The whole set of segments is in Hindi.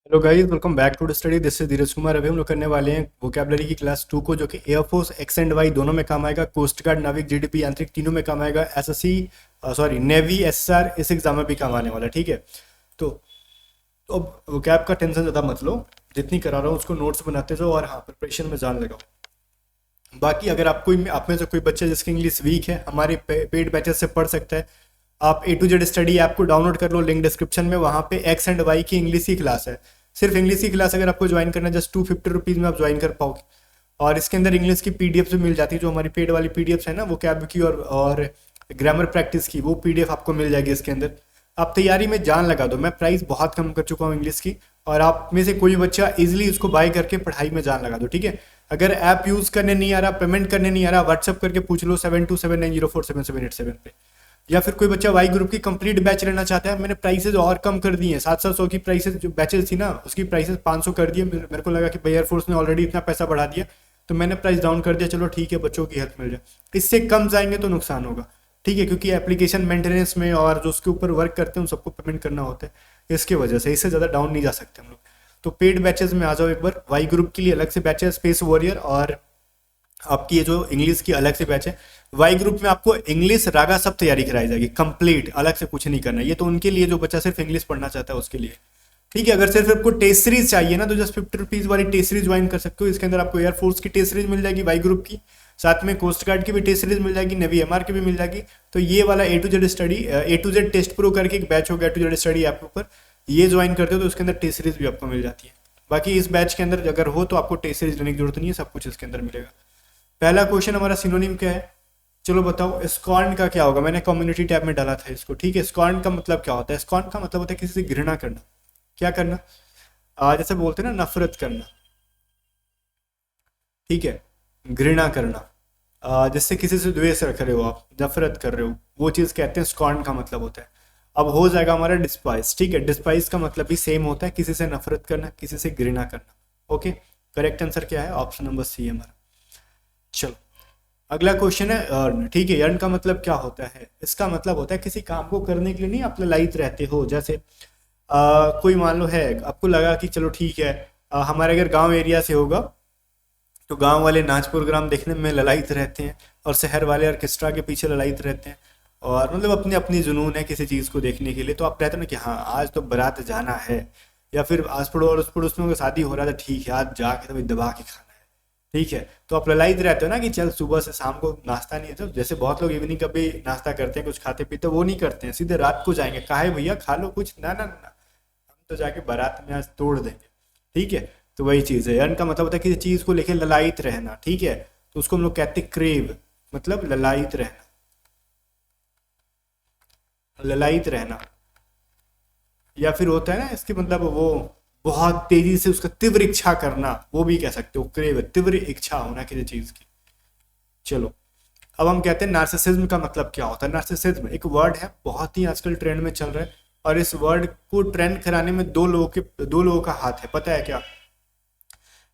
Hello guys, welcome back to the study. This is Dheeraj Kumar. अभी हम लोग करने वाले हैं वोकेबलरी की क्लास 2 को, जो कि एयरफोर्स एक्स एंड वाई दोनों में काम आएगा। कोस्ट गार्ड, नाविक, जीडीपी, यांत्रिक तीनों में काम आएगा। एसएससी सॉरी नेवी, एसएसआर इस एग्जाम में भी काम आने वाला है। ठीक है। तो तो अब वोकैब का टेंशन ज़्यादा मत लो। जितनी करा रहा हूँ उसको नोट्स बनाते जाओ और हाँ, प्रिपरेशन में जान लगाओ। बाकी अगर आप में से कोई बच्चा जिसकी इंग्लिश वीक है, हमारे पेड बैचेस से पढ़ सकता है। आप ए टू जेड स्टडी ऐप को डाउनलोड कर लो, लिंक डिस्क्रिप्शन में। वहाँ पे एक्स एंड वाई की इंग्लिश की क्लास है। सिर्फ इंग्लिश की क्लास अगर आपको ज्वाइन करना है, जस्ट 250 रुपीज़ में आप ज्वाइन कर पाओगे। और इसके अंदर इंग्लिश की पीडीएफ भी मिल जाती है, जो हमारी पेड वाली पीडीएफ है ना, वो कैब की और ग्रामर प्रैक्टिस की, वो पीडीएफ आपको मिल जाएगी इसके अंदर। आप तैयारी में जान लगा दो। मैं प्राइस बहुत कम कर चुका हूँ इंग्लिश की, और आप में से कोई बच्चा इजीली उसको बाय करके पढ़ाई में जान लगा दो। ठीक है। अगर ऐप यूज़ करने नहीं आ रहा, पेमेंट करने नहीं आ रहा, व्हाट्सअप करके पूछ लो 7279047787 पे। या फिर कोई बच्चा वाई ग्रुप की कंप्लीट बैच लेना चाहता है, मैंने प्राइसेस और कम कर दिए हैं। 700 की प्राइसेस जो बैचेस थी ना, उसकी प्राइसेस 500 कर दिए। मेरे को लगा कि भाई एयरफोर्स ने ऑलरेडी इतना पैसा बढ़ा दिया, तो मैंने प्राइस डाउन कर दिया। चलो ठीक है, बच्चों की हेल्प मिल जाए। इससे कम जाएंगे तो नुकसान होगा। ठीक है, क्योंकि एप्लीकेशन मेंटेनेंस में और जो उसके ऊपर वर्क करते हैं उन सबको पेमेंट करना होता है। इसकी वजह से इससे ज़्यादा डाउन नहीं जा सकते हम लोग। तो पेड बैचेस में आ जाओ एक बार। वाई ग्रुप के लिए अलग से बैच है, स्पेस वॉरियर, और आपकी ये जो इंग्लिश की अलग से बैच है। वाई ग्रुप में आपको इंग्लिश रागा सब तैयारी कराई जाएगी कंप्लीट, अलग से कुछ नहीं करना। ये तो उनके लिए जो बच्चा सिर्फ इंग्लिश पढ़ना चाहता है उसके लिए। ठीक है। अगर सिर्फ आपको टेस्ट सीरीज चाहिए ना, तो जस्ट 50 रुपीज़ वाली टेस्ट सीरीज ज्वाइन कर सकते हो। इसके अंदर आपको एयरफोर्स की टेस्ट सीरीज मिल जाएगी वाई ग्रुप की, साथ में कोस्ट गार्ड की भी टेस्ट सीरीज मिल जाएगी, नेवी एमआर की भी मिल जाएगी। तो ये वाला A to Z study, A to Z test pro करके एक बैच होगा A to Z study app के ऊपर। ये ज्वाइन करते हो तो उसके अंदर टेस्ट सीरीज भी आपको मिल जाती है। बाकी इस बैच के अंदर अगर हो तो आपको टेस्ट सीरीज लेने की जरूरत नहीं है, सब कुछ इसके अंदर मिलेगा। पहला क्वेश्चन हमारा सिनोनिम क्या है? चलो बताओ। स्कॉर्न का क्या होगा? मैंने कम्युनिटी टैब में डाला था इसको। ठीक है। स्कॉर्न का मतलब क्या होता है? स्कॉर्न का मतलब होता है किसी से घृणा करना। क्या करना? जैसे बोलते हैं ना, नफरत करना। ठीक है। घृणा करना, जिससे किसी से द्वेष रख रहे हो, आप नफरत कर रहे हो, वो चीज़ कहते हैं स्कॉर्न का मतलब होता है। अब हो जाएगा हमारा डिस्पाइस। ठीक है। डिस्पाइस का मतलब भी सेम होता है, किसी से नफरत करना, किसी से घृणा करना। ओके। करेक्ट आंसर क्या है? ऑप्शन नंबर सी है हमारा। चलो, अगला क्वेश्चन है अर्न। ठीक है। अर्न का मतलब क्या होता है? इसका मतलब होता है किसी काम को करने के लिए नहीं आप ललायित रहते हो। जैसे कोई मान लो है, आपको लगा कि चलो ठीक है, हमारे अगर गांव एरिया से होगा तो गांव वाले नाच प्रोग्राम देखने में ललायित रहते हैं, और शहर वाले ऑर्केस्ट्रा के पीछे ललायित रहते हैं। और मतलब अपनी अपनी जुनून है किसी चीज़ को देखने के लिए। तो आप कहते हो ना कि हाँ, आज तो बारात जाना है। या फिर आस पड़ोस उस पड़ोस में शादी हो रहा था, ठीक है आज जाके तो भाई दबा के खाना है। ठीक है। तो आप ललायत रहते हो ना कि चल सुबह से शाम को नाश्ता नहीं है। तो जैसे बहुत लोग इवनिंग का भी नाश्ता करते हैं, कुछ खाते पीते, वो नहीं करते हैं, सीधे रात को जाएंगे। काहे भैया, खा लो कुछ। ना ना ना, हम तो जाके बारात में आज तोड़ देंगे। ठीक है। तो वही चीज़ है। अर्न का मतलब होता है किसी चीज़ को लेके ललायत रहना। ठीक है। तो उसको हम लोग कहते हैं क्रेव, मतलब ललायत रहना। ललायत रहना। या फिर होता है ना, इसके मतलब वो बहुत तेजी से उसका तीव्र इच्छा करना, वो भी कह सकते हो क्रेव, तीव्र इच्छा होना किसी चीज़ की। चलो, अब हम कहते हैं नार्सिसिज्म का मतलब क्या होता है। नार्सिसिज्म एक वर्ड है, बहुत ही आजकल ट्रेंड में चल रहा है, और इस वर्ड को ट्रेंड कराने में दो लोगों का हाथ है। पता है क्या?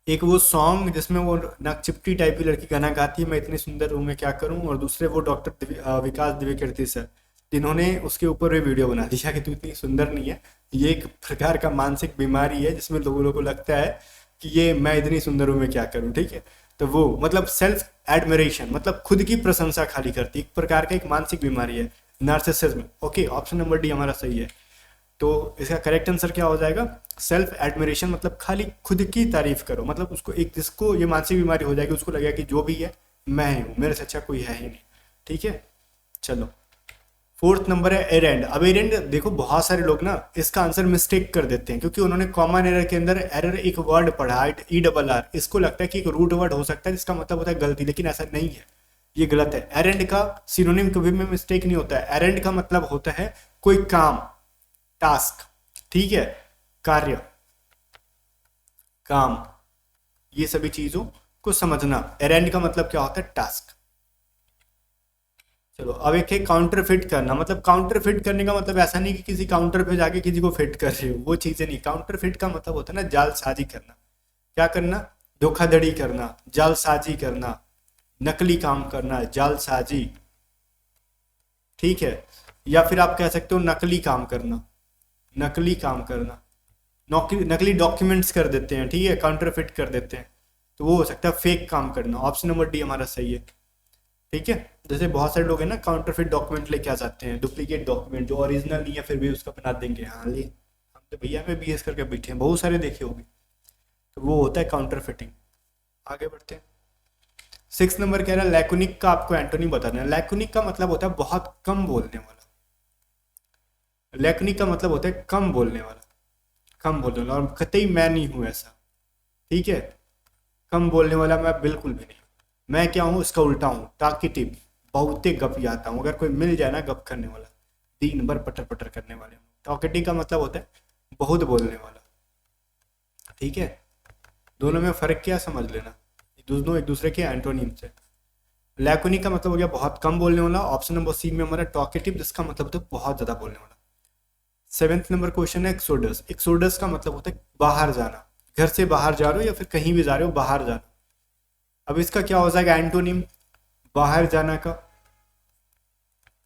एक वो सॉन्ग जिसमें वो नाक चिपटी टाइप की लड़की गाना गाती है, मैं इतनी सुंदर हूँ मैं क्या करूँ, और दूसरे वो डॉक्टर विकास दिव्यकीर्ति सर, जिन्होंने उसके ऊपर भी वीडियो बना दिया कि तू इतनी सुंदर नहीं है। ये एक प्रकार का मानसिक बीमारी है, जिसमें लोगों को लगता है कि ये मैं इतनी सुंदर हूँ मैं क्या करूँ। ठीक है। तो वो मतलब सेल्फ एडमिरेशन, मतलब खुद की प्रशंसा खाली करती है, एक प्रकार का एक मानसिक बीमारी है narcissism. Okay, option number D हमारा सही है। तो इसका करेक्ट आंसर क्या हो जाएगा? सेल्फ एडमिरेशन, मतलब खाली खुद की तारीफ करो। मतलब उसको एक, जिसको ये मानसिक बीमारी हो जाएगी, उसको लगेगा कि जो भी है मैं ही हूँ, मेरे से अच्छा कोई है ही नहीं। ठीक है। चलो, फोर्थ नंबर है एरेंड। अब एरेंड देखो, बहुत सारे लोग ना इसका आंसर मिस्टेक कर देते हैं, क्योंकि उन्होंने कॉमन एरर के अंदर एरर एक वर्ड पढ़ा, ई डबल आर। इसको लगता है कि एक रूट वर्ड हो सकता है जिसका मतलब होता है गलती, लेकिन ऐसा नहीं है, ये गलत है। एरेंड का सिनोनिम कभी में मिस्टेक नहीं होता है। एरेंड का मतलब होता है कोई काम, टास्क। ठीक है। कार्य, काम, ये सभी चीजों को समझना। एरेंड का मतलब क्या होता है? टास्क। चलो, अब एक है काउंटर फिट करना। मतलब काउंटर फिट करने का मतलब ऐसा नहीं कि किसी काउंटर पे जाके किसी को फिट कर रहे हो, वो चीजें नहीं। काउंटर फिट का मतलब होता है ना जालसाजी करना। क्या करना? धोखाधड़ी करना, जालसाजी करना, नकली काम करना, जालसाजी। ठीक है। या फिर आप कह सकते हो नकली काम करना, नकली काम करना, नकली डॉक्यूमेंट्स कर देते हैं, ठीक है, काउंटरफिट कर देते हैं, तो वो हो सकता है फेक काम करना। ऑप्शन नंबर डी हमारा सही है, ठीक है। जैसे बहुत सारे लोग हैं ना काउंटरफिट डॉक्यूमेंट लेके आ जाते हैं, डुप्लीकेट डॉक्यूमेंट जो ओरिजिनल नहीं है फिर भी उसका बना देंगे, हाँ ले हम तो भैया में बीएस करके बैठे हैं, बहुत सारे देखे होंगे, तो वो होता है काउंटरफिटिंग। आगे बढ़ते हैं। 6 नंबर कह रहा है लैकोनिक का आपको एंटोनी बताना है। लैकोनिक का मतलब होता है बहुत कम बोलने वाला। लैकोनिक का मतलब होता है कम बोलने वाला, कम बोलने वाला, और कतई मैं नहीं हूँ ऐसा, ठीक है। कम बोलने वाला मैं बिल्कुल भी नहीं। मैं क्या हूँ, इसका उल्टा हूँ, टाकिटिव, बहुते गप जाता हूँ। अगर कोई मिल जाए ना गप करने वाला, दिन भर पटर पटर करने वाले। टॉकेटिव का मतलब होता है बहुत बोलने वाला, ठीक है। दोनों में फर्क क्या समझ लेना, दोनों एक दूसरे के एंटोनिम्स है। लैकोनिक का मतलब हो गया बहुत कम बोलने वाला। ऑप्शन नंबर सी में हमारा टॉकेटिव, जिसका मतलब होता है बहुत ज्यादा बोलने वाला। 7th नंबर क्वेश्चन है एक्सोडस। एक्सोडस का मतलब होता है बाहर जाना, घर से बाहर जा रहे हो या फिर कहीं भी जा रहे हो बाहर जाना। अब इसका क्या हो जाएगा एंटोनिम बाहर जाना का,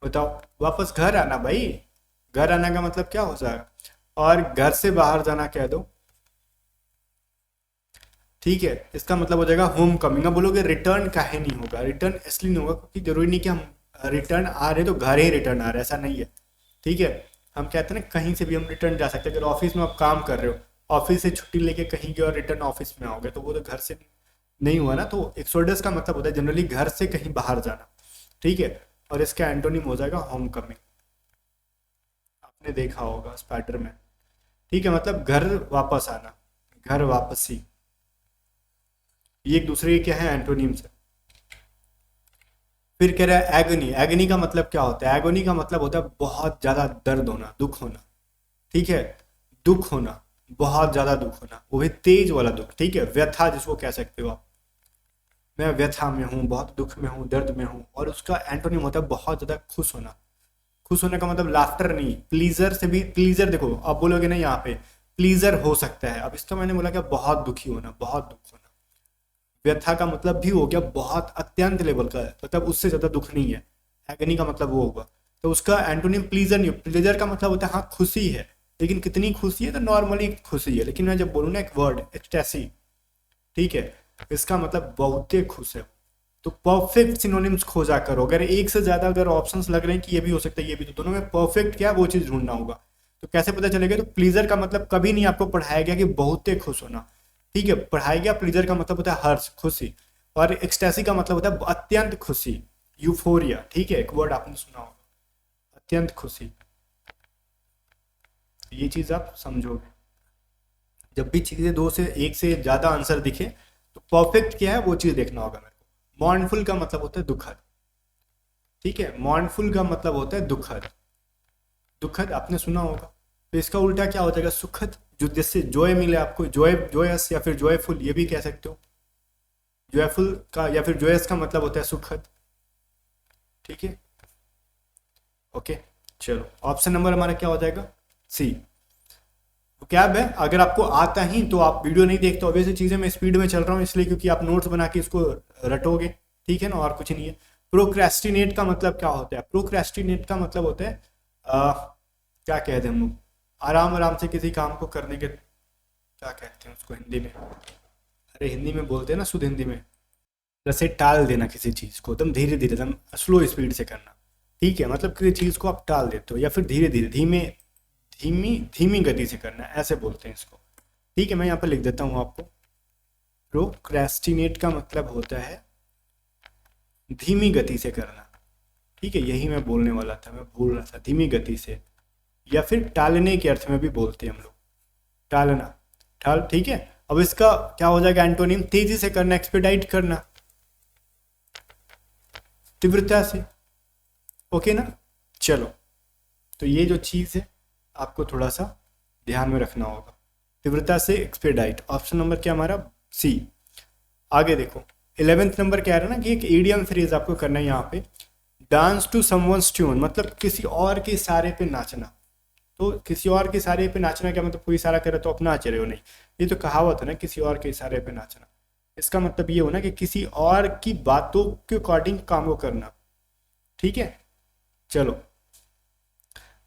बताओ। वापस घर आना भाई, घर आना का मतलब क्या हो जाएगा, और घर से बाहर जाना कह दो, ठीक है। इसका मतलब हो जाएगा होम कमिंग। अब बोलोगे रिटर्न काहे नहीं होगा, रिटर्न इसलिए नहीं होगा क्योंकि जरूरी नहीं कि हम रिटर्न आ रहे तो घर ही रिटर्न आ रहे, ऐसा नहीं है, ठीक है। हम कहते हैं ना कहीं से भी हम रिटर्न जा सकते हैं। अगर ऑफिस में आप काम कर रहे हो, ऑफिस से छुट्टी लेके कहीं गए और रिटर्न ऑफिस में आओगे तो वो तो घर से नहीं हुआ ना। तो एक्सोडस का मतलब होता है जनरली घर से कहीं बाहर जाना, ठीक है। और इसका एंटोनिम हो जाएगा होम कमिंग, आपने देखा होगा स्पाइडर में, ठीक है। मतलब घर वापस आना, घर वापसी, ये एक दूसरे के क्या है एंटोनिम्स है। फिर कह रहा है एगनी। एगनी का मतलब क्या होता है, एगोनी का मतलब होता है बहुत ज्यादा दर्द होना, दुख होना, ठीक है। दुख होना, बहुत ज्यादा दुख होना, वो भी तेज वाला दुख, ठीक है। व्यथा जिसको कह सकते हो आप, मैं व्यथा में हूँ, बहुत दुख में हूँ, दर्द में हूँ। और उसका एंटोनिम होता है बहुत ज्यादा खुश होना। खुश होने का मतलब लाफ्टर नहीं, प्लीजर से भी, प्लीजर देखो आप बोलोगे ना यहाँ पे प्लीजर हो सकता है। अब इसका मैंने बोला क्या, बहुत दुखी होना, बहुत दुख होना। व्यथा का मतलब भी हो गया बहुत अत्यंत लेवल का है, मतलब उससे ज्यादा दुख नहीं है। एगनी का मतलब वो होगा। तो उसका एंटोनिम प्लीजर नहीं, प्लीजर का मतलब होता है हाँ खुशी है, लेकिन कितनी खुशी है, तो नॉर्मली खुशी है। लेकिन मैं जब बोलूँ ना एक वर्ड एक्सटेसी, ठीक है, इसका मतलब बहुते खुश है। तो परफेक्ट सिनोनिम्स खोजा करो। अगर एक से ज्यादा अगर ऑप्शंस लग रहे हैं कि ये भी हो सकता है, ये भी, तो दोनों में परफेक्ट क्या है वो चीज ढूंढना होगा। तो कैसे पता चलेगा, तो प्लीजर का मतलब कभी नहीं आपको पढ़ाया गया कि बहुते खुश होना, ठीक है। पढ़ाया गया प्लीजर का मतलब होता है हर्ष, खुशी। और एक्सटेसी का मतलब होता है अत्यंत खुशी, यूफोरिया, ठीक है। एक वर्ड आपने सुना होगा, अत्यंत खुशी। ये चीज आप समझोगे। जब भी चीजें दो से एक से ज्यादा आंसर दिखे तो परफेक्ट क्या है वो चीज देखना होगा मेरे को। मॉर्नफुल का मतलब होता है दुखद, ठीक है। मॉर्नफुल का मतलब होता है दुखद, दुखद आपने सुना होगा। तो इसका उल्टा क्या हो जाएगा, सुखद, जो जिससे जॉय मिले आपको, जॉय, जॉयस या फिर जॉयफुल, ये भी कह सकते हो। जॉयफुल का या फिर जॉयस का मतलब होता है सुखद, ठीक है। ओके, चलो ऑप्शन नंबर हमारा क्या हो जाएगा, सी। कैब है। अगर आपको आता ही तो आप वीडियो नहीं देखते, ऑब्वियसली चीजें मैं स्पीड में चल रहा हूँ इसलिए, क्योंकि आप नोट्स बना के इसको रटोगे, ठीक है ना, और कुछ नहीं है। प्रोक्रेस्टिनेट का मतलब क्या होता है, प्रोक्रेस्टिनेट का मतलब होता है क्या कहते हैं हम लोग, आराम आराम से किसी काम को करने के, क्या कहते हैं उसको हिंदी में, अरे हिंदी में बोलते हैं ना शुद्ध हिंदी में, जैसे टाल देना किसी चीज को, एकदम धीरे धीरे, एकदम स्लो स्पीड से करना, ठीक है। मतलब किसी चीज को आप टाल देते हो या फिर धीरे धीरे, धीमे, धीमी धीमी गति से करना, ऐसे बोलते हैं इसको, ठीक है। मैं यहाँ पर लिख देता हूँ आपको। प्रोक्रेस्टिनेट का मतलब होता है धीमी गति से करना, ठीक है। यही मैं बोलने वाला था, मैं भूल रहा था, धीमी गति से, या फिर टालने के अर्थ में भी बोलते हैं हम लोग, टालना, टाल, ठीक है। अब इसका क्या हो जाएगा एंटोनिम, तेजी से करना, एक्सपेडाइट करना, तीव्रता से, ओके ना। चलो, तो ये जो चीज है आपको थोड़ा सा ध्यान में रखना होगा, तीव्रता से एक्सपेडाइट। ऑप्शन नंबर क्या हमारा, सी। आगे देखो 11th नंबर क्या है ना कि एक ईडियम फ्रेज आपको करना है यहाँ पे, डांस टू समवन्स ट्यून, मतलब किसी और के इशारे पे नाचना। तो किसी और के इशारे पे नाचना क्या मतलब, कोई इशारा करे तो आप नाच रहे हो, नहीं, ये तो कहावत है ना, किसी और के इशारे पे नाचना। इसका मतलब ये हो ना कि किसी और की बातों के अकॉर्डिंग काम को करना, ठीक है। चलो,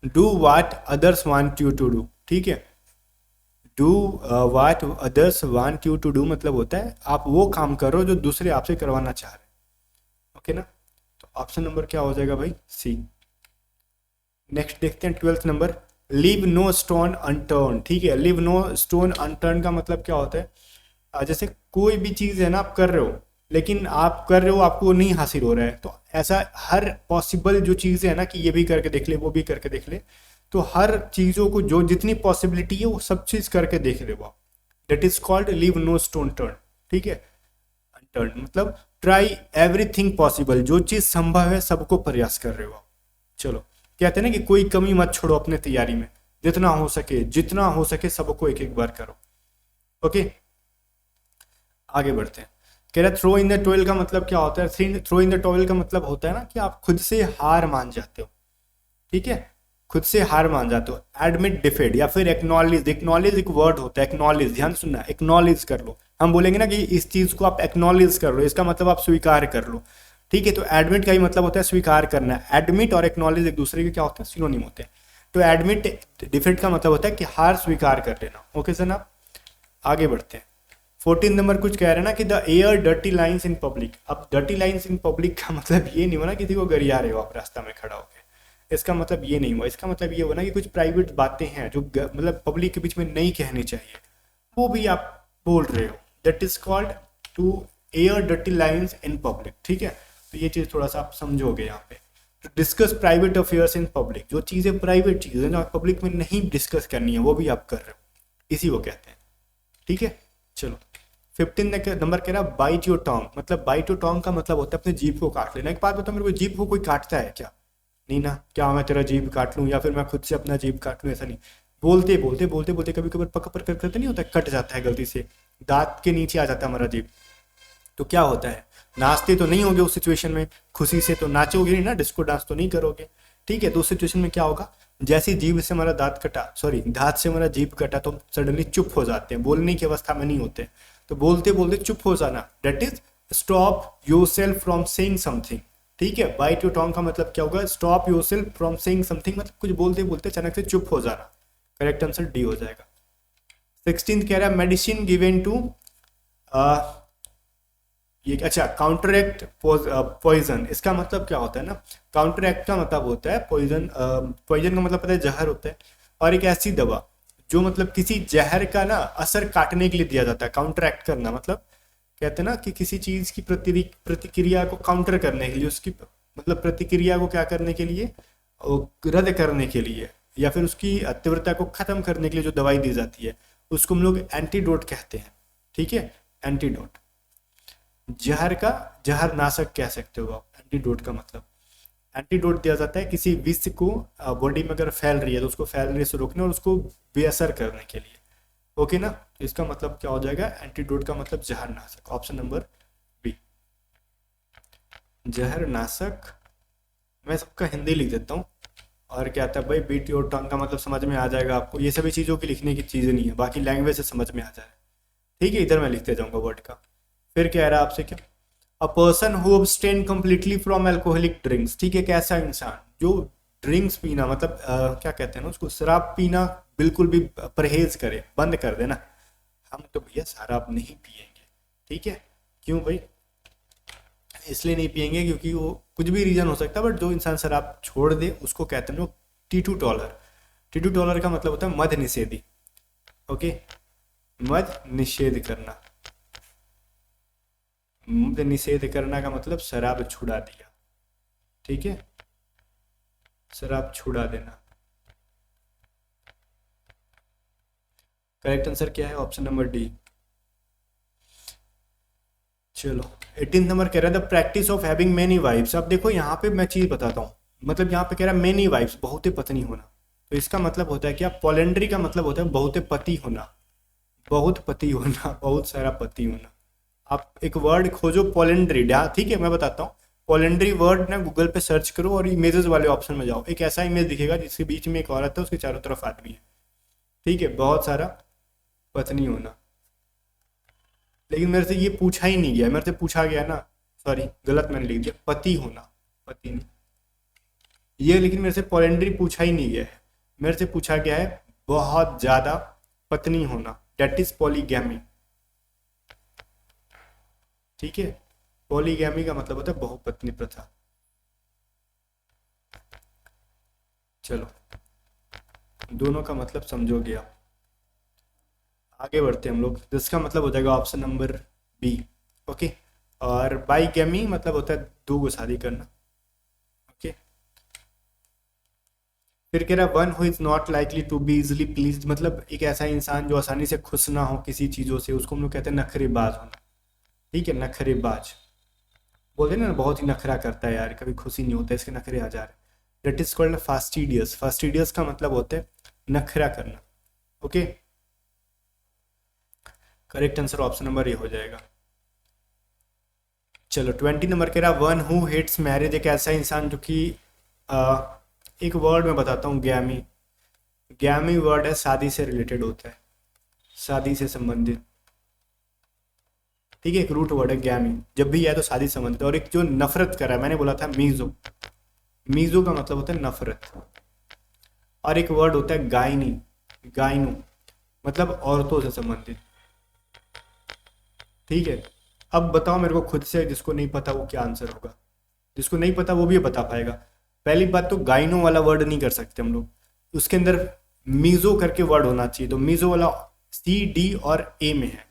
do what others want you to do, ठीक है। Do what others want you to do मतलब होता है आप वो काम करो जो दूसरे आपसे करवाना चाह रहे हैं। ओके ना, तो ऑप्शन नंबर क्या हो जाएगा भाई? सी। नेक्स्ट देखते हैं 12th नंबर, लीव नो स्टोन अनटर्न। ठीक है, लीव नो स्टोन अनटर्न का मतलब क्या होता है? जैसे कोई भी चीज़ है ना, आप कर रहे हो लेकिन आप कर रहे हो आपको नहीं हासिल हो रहा है, तो ऐसा हर पॉसिबल जो चीज़ है ना कि ये भी करके देख ले वो भी करके देख ले, तो हर चीज़ों को जो जितनी पॉसिबिलिटी है वो सब चीज़ करके देख ले वो, that is called leave no stone turn. ठीक है, अनटर्न मतलब ट्राई एवरीथिंग पॉसिबल, जो चीज़ संभव है सबको प्रयास कर रहे हो आप। चलो, कहते हैं ना कि कोई कमी मत छोड़ो अपने तैयारी में, जितना हो सके सबको एक एक बार करो। ओके, आगे बढ़ते हैं। कह रहा थ्रो इन द टॉयल का मतलब क्या होता है? थ्रो इन द टॉयल का मतलब होता है ना कि आप खुद से हार मान जाते हो। ठीक है, खुद से हार मान जाते हो। एडमिट डिफीट या फिर एक्नॉलेज, एक्नॉलेज एक वर्ड होता है, एक्नॉलेज, ध्यान सुनना, एक्नॉलेज कर लो। हम बोलेंगे ना कि इस चीज को आप एक्नॉलेज कर लो, इसका मतलब आप स्वीकार कर लो। ठीक है, तो एडमिट का ही मतलब होता है स्वीकार करना। एडमिट और एक्नॉलेज एक दूसरे के क्या होते हैं? सिनोनिम होते हैं। तो एडमिट डिफीट का मतलब होता है कि हार स्वीकार कर लेना। ओके सर, आप आगे बढ़ते हैं। 14 नंबर कुछ कह रहे हैं ना कि the air dirty lines in public. अब डर्टी लाइन्स इन पब्लिक का मतलब ये नहीं हुआ ना किसी को गरिया रहे हो आप रास्ता में खड़ा होकर, इसका मतलब ये नहीं हुआ। इसका मतलब ये हुआ ना कि कुछ प्राइवेट बातें हैं जो मतलब पब्लिक के बीच में नहीं कहनी चाहिए, वो भी आप बोल रहे हो। That is called to air dirty lines in public. ठीक है, तो ये चीज़ थोड़ा सा आप समझोगे यहाँ पे। तो discuss private affairs in public, जो चीज़ें प्राइवेट चीज़ें जो पब्लिक में नहीं डिस्कस करनी है वो भी आप कर रहे हो, इसी को कहते हैं। ठीक है, चलो 15 नंबर कह रहा बाइट योर टोंग। मतलब बाइट योर टोंग का मतलब होता है अपने जीभ को काट लेना। एक बात बताओ मेरे को, जीभ को कोई काटता है क्या? नहीं ना, क्या मैं तेरा जीभ काट लूँ या फिर मैं खुद से अपना जीभ काट लूँ? ऐसा नहीं। बोलते बोलते बोलते बोलते कभी कभी पक पर करते नहीं होता, कट जाता है गलती से, दांत के नीचे आ जाता है हमारा जीभ, तो क्या होता है? नाचते तो नहीं होगे उस सिचुएशन में, खुशी से तो नाचोगे नहीं ना, डिस्को डांस तो नहीं करोगे। ठीक है, तो उस सिचुएशन में क्या होगा? जैसे जीभ से हमारा दांत कटा, सॉरी दांत से हमारा जीभ कटा, तो सडनली चुप हो जाते हैं, बोलने की अवस्था में नहीं होते। तो बोलते बोलते चुप हो जाना, that is stop yourself from saying something. ठीक है, बाइट योर टोंग का मतलब क्या होगा? Stop yourself from saying something, मतलब कुछ बोलते बोलते अचानक से चुप हो जाना। करेक्ट आंसर डी हो जाएगा। 16 कह रहा है मेडिसिन गिवन टू ये, अच्छा, काउंटरएक्ट पॉइजन। इसका मतलब क्या होता है ना? काउंटरएक्ट का मतलब होता है पॉइजन, पॉइजन का मतलब पता है जहर होता है, और एक ऐसी दवा जो मतलब किसी जहर का ना असर काटने के लिए दिया जाता है। काउंटरएक्ट करना मतलब कहते हैं ना कि किसी चीज की प्रतिक्रिया को काउंटर करने के लिए, उसकी मतलब प्रतिक्रिया को क्या करने के लिए, रद्द करने के लिए, या फिर उसकी तीव्रता को खत्म करने के लिए जो दवाई दी जाती है उसको हम लोग एंटीडोट कहते हैं। ठीक है, एंटीडोट, जहर का जहर नाशक कह सकते हो आप। एंटीडोट का मतलब एंटीडोट दिया जाता है किसी विष को बॉडी में अगर फैल रही है तो उसको फैलने से रोकने और उसको बेअसर करने के लिए। ओके ना, तो इसका मतलब क्या हो जाएगा? एंटीडोट का मतलब जहर नाशक। ऑप्शन नंबर बी, जहर नाशक। मैं सबका हिंदी लिख देता हूँ, और क्या आता है भाई, बीट योर टंग का मतलब समझ में आ जाएगा आपको। ये सभी चीज़ों की लिखने की चीज़ें नहीं है, बाकी लैंग्वेज से समझ में आ जाए। ठीक है, इधर मैं लिखते जाऊँगा वर्ड का। फिर कह रहा है आपसे क्या? A person who abstain completely from alcoholic drinks. ठीक है, कैसा इंसान जो ड्रिंक्स पीना मतलब क्या कहते हैं ना उसको, शराब पीना बिल्कुल भी परहेज करे, बंद कर देना। हम तो भैया शराब नहीं पिएंगे। ठीक है, क्यों भाई? इसलिए नहीं पिएंगे क्योंकि वो कुछ भी रीजन हो सकता है, बट जो इंसान शराब छोड़ दे उसको कहते हैं लोग टीटू टॉलर। टीटू टॉलर का मतलब होता है मद निषेधी। ओके, मद निषेध करना। मद निषेध करना का मतलब शराब छुड़ा दिया। ठीक है, शराब छुड़ा देना। करेक्ट आंसर क्या है? Option number D. चलो 18 नंबर कह रहा है the practice of having many wifes. अब देखो यहाँ पे मैं चीज बताता हूँ, मतलब यहाँ पे कह रहा है मेनी वाइफ्स, बहुते पत्नी होना। तो इसका मतलब होता है क्या? पॉलेंड्री का मतलब होता है बहुते पति होना, बहुत पति होना, बहुत सारा पति होना। आप एक वर्ड खोजो पॉलेंड्री, ठीक है मैं बताता हूँ। पॉलेंड्री वर्ड ना गूगल पे सर्च करो और इमेजेस वाले ऑप्शन में जाओ, एक ऐसा इमेज दिखेगा जिसके बीच में एक औरत है, उसके चारों तरफ आदमी है। ठीक है, बहुत सारा पत्नी होना। लेकिन मेरे से ये पूछा ही नहीं गया, मेरे से पूछा गया ना, सॉरी गलत मैंने लिख दिया, पति होना, पति नहीं ये, लेकिन मेरे से पॉलेंड्री पूछा ही नहीं गया है। मेरे से पूछा गया है बहुत ज़्यादा पत्नी होना, डेट इज पॉलीगैमी। ठीक है, पॉलीगैमी का मतलब होता है बहुपत्नी प्रथा। चलो, दोनों का मतलब समझोगे आप। आगे बढ़ते हैं हम लोग, जिसका मतलब हो जाएगा ऑप्शन नंबर बी। ओके, और बाईगैमी मतलब होता है दो को शादी करना। ओके, फिर कह रहा है one who is not likely to be easily please, मतलब एक ऐसा इंसान जो आसानी से खुश ना हो किसी चीज़ों से, उसको हम लोग कहते हैं नखरेबाज होना। ठीक है, नखरेबाज बोलते हैं ना, बहुत ही नखरा करता है यार, कभी खुशी नहीं होता, इसके नखरे आ जा रहे। That is called fastidious. Fastidious का मतलब होता है नखरा करना। Okay, correct answer option number A हो जाएगा। चलो 20 नंबर कह रहा वन हु हेट्स मैरिज, एक ऐसा इंसान जो कि एक वर्ड में बताता हूँ, गैमी। गैमी वर्ड है शादी से रिलेटेड होता है, शादी से संबंधित। ठीक है, एक रूट वर्ड है गैमी, जब भी आए तो शादी से संबंधित। और एक जो नफरत कर रहा है, मैंने बोला था मीजो। मीजो का मतलब होता है नफरत। और एक वर्ड होता है गायनी, गायनु मतलब औरतों से संबंधित। ठीक है, अब बताओ मेरे को खुद से, जिसको नहीं पता वो क्या आंसर होगा, जिसको नहीं पता वो भी बता पाएगा। पहली बात तो गाइनो वाला वर्ड नहीं कर सकते हम लोग, उसके अंदर मीजो करके वर्ड होना चाहिए, तो मीजो वाला सी डी और ए में है।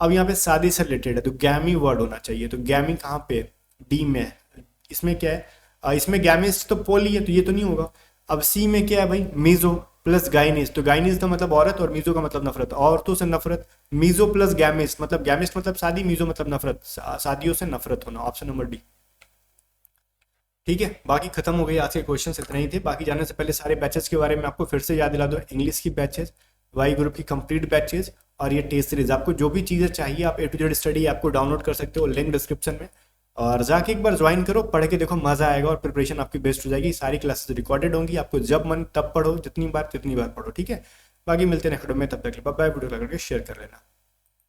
अब यहाँ पे शादी से रिलेटेड है तो गैमी वर्ड होना चाहिए, तो गैमी कहाँ पे, डी में है। इसमें क्या है, इसमें गैमिस्ट तो पोली है तो ये तो नहीं होगा। अब सी में क्या है भाई, मीजो प्लस गाइनिस, तो गाइनिस का मतलब औरत और मीजो का मतलब नफरत, औरतों से नफरत। मीजो प्लस गैमिस्ट मतलब, गैमिस्ट मतलब शादी, मीजो मतलब नफरत, शादियों से नफरत होना, ऑप्शन नंबर डी। ठीक है, बाकी खत्म हो गई, आज के क्वेश्चन इतने ही थे। बाकी जाने से पहले सारे बैचेस के बारे में आपको फिर से याद दिला दो, इंग्लिश की बैचेस, वाई ग्रुप की कंप्लीट बैचेस और ये टेस्ट सीरीज। आपको जो भी चीज़ें चाहिए आप A to Z स्टडी आपको डाउनलोड कर सकते हो, लिंक डिस्क्रिप्शन में, और जाके एक बार ज्वाइन करो, पढ़ के देखो, मजा आएगा और प्रिपरेशन आपकी बेस्ट हो जाएगी। सारी क्लासेस रिकॉर्डेड होंगी, आपको जब मन तब पढ़ो, जितनी बार पढ़ो। ठीक है, बाकी मिलते हैं नेक्स्ट वीडियो में, तब तक बाय बाय। वीडियो लगा के शेयर कर लेना।